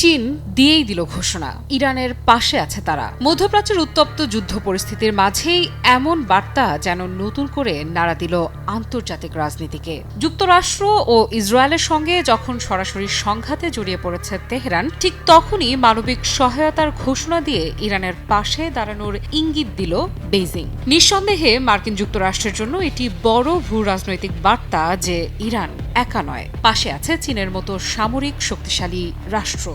চীন দিয়েই দিল ঘোষণা, ইরানের পাশে আছে তারা। মধ্যপ্রাচ্যের উত্তপ্ত যুদ্ধ পরিস্থিতির মাঝেই এমন বার্তা যেন নতুন করে নাড়া দিল আন্তর্জাতিক রাজনীতিকে। যুক্তরাষ্ট্র ও ইসরায়েলের সঙ্গে যখন সরাসরি সংঘাতে জড়িয়ে পড়েছে তেহরান, ঠিক তখনই মানবিক সহায়তার ঘোষণা দিয়ে ইরানের পাশে দাঁড়ানোর ইঙ্গিত দিল বেইজিং। নিঃসন্দেহে মার্কিন যুক্তরাষ্ট্রের জন্য এটি বড় ভূ রাজনৈতিক বার্তা যে ইরান একা নয়, পাশে আছে চীনের মতো সামরিক শক্তিশালী রাষ্ট্র।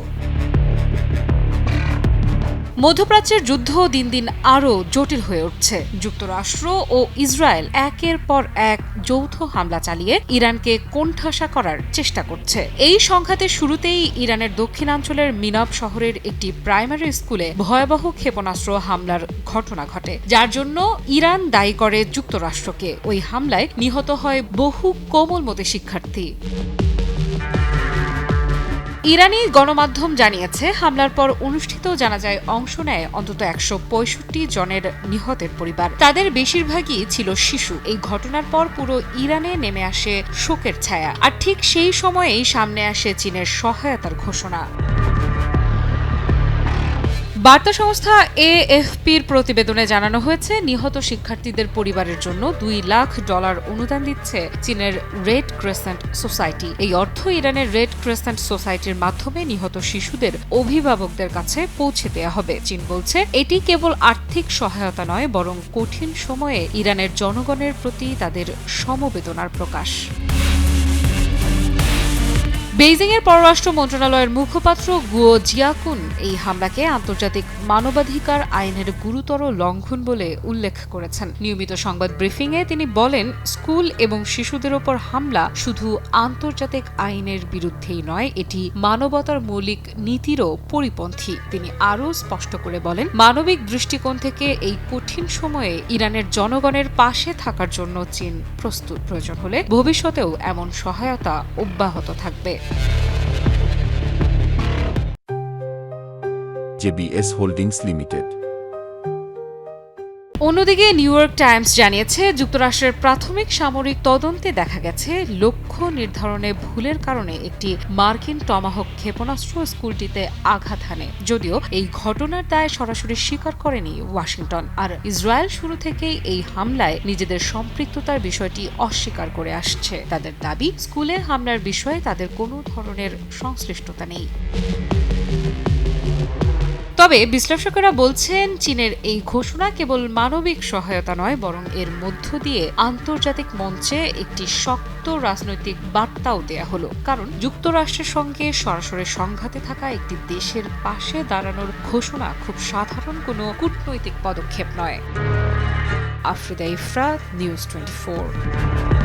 মধ্যপ্রাচ্যের যুদ্ধ দিন দিন আরও জটিল হয়ে উঠছে। যুক্তরাষ্ট্র ও ইসরায়েল একের পর এক যৌথ হামলা চালিয়ে ইরানকে কোণঠাসা করার চেষ্টা করছে। এই সংঘাতের শুরুতেই ইরানের দক্ষিণাঞ্চলের মিনাব শহরের একটি প্রাইমারি স্কুলে ভয়াবহ ক্ষেপণাস্ত্র হামলার ঘটনা ঘটে, যার জন্য ইরান দায়ী করে যুক্তরাষ্ট্রকে। ওই হামলায় নিহত হয় বহু কোমলমতি শিক্ষার্থী। ইরানি গণমাধ্যম জানিয়েছে, হামলার পর অনুষ্ঠিত জানাজায় অংশ নেয় অন্তত 165 জনের নিহতের পরিবার। তাদের বেশিরভাগই ছিল শিশু। এই ঘটনার পর পুরো ইরানে নেমে আসে শোকের ছায়া। আর ঠিক সেই সময়েই সামনে আসে চীনের সহায়তার ঘোষণা। বার্তা সংস্থা AFPর প্রতিবেদনে জানানো হয়েছে, নিহত শিক্ষার্থীদের পরিবারের জন্য $2 লাখ অনুদান দিচ্ছে চীনের রেড ক্রেসেন্ট সোসাইটি। এই অর্থ ইরানের রেড ক্রেসেন্ট সোসাইটির মাধ্যমে নিহত শিশুদের অভিভাবকদের কাছে পৌঁছে দেওয়া হবে। চীন বলছে, এটি কেবল আর্থিক সহায়তা নয়, বরং কঠিন সময়ে ইরানের জনগণের প্রতি তাদের সমবেদনার প্রকাশ। বেইজিংয়ের পররাষ্ট্র মন্ত্রণালয়ের মুখপাত্র গুয়ো জিয়াকুন এই হামলাকে আন্তর্জাতিক মানবাধিকার আইনের গুরুতর লঙ্ঘন বলে উল্লেখ করেছেন। নিয়মিত সংবাদ ব্রিফিংয়ে তিনি বলেন, স্কুল এবং শিশুদের ওপর হামলা শুধু আন্তর্জাতিক আইনের বিরুদ্ধেই নয়, এটি মানবতার মৌলিক নীতিরও পরিপন্থী। তিনি আরও স্পষ্ট করে বলেন, মানবিক দৃষ্টিকোণ থেকে এই কঠিন সময়ে ইরানের জনগণের পাশে থাকার জন্য চীন প্রস্তুত। প্রয়োজন হলে ভবিষ্যতেও এমন সহায়তা অব্যাহত থাকবে। JBS holdings limited. অন্যদিকে নিউ ইয়র্ক টাইমস জানিয়েছে, যুক্তরাষ্ট্রের প্রাথমিক সামরিক তদন্তে দেখা গেছে লক্ষ্য নির্ধারণে ভুলের কারণে একটি মার্কিন টমাহক ক্ষেপণাস্ত্র স্কুলটিতে আঘাত হানে। যদিও এই ঘটনার দায় সরাসরি স্বীকার করেনি ওয়াশিংটন। আর ইসরায়েল শুরু থেকেই এই হামলায় নিজেদের সম্পৃক্ততার বিষয়টি অস্বীকার করে আসছে। তাদের দাবি, স্কুলে হামলার বিষয়ে তাদের কোনো ধরনের সংশ্লিষ্টতা নেই। তবে বিশ্লেষকেরা বলছেন, চীনের এই ঘোষণা কেবল মানবিক সহায়তা নয়, বরং এর মধ্য দিয়ে আন্তর্জাতিক মঞ্চে একটি শক্ত রাজনৈতিক বার্তাও দেয়া হলো। কারণ যুক্তরাষ্ট্রের সঙ্গে সরাসরি সংঘাতে থাকা একটি দেশের পাশে দাঁড়ানোর ঘোষণা খুব সাধারণ কোনো কূটনৈতিক পদক্ষেপ নয়। আফ্রিদা ইফরাত, নিউজ 24।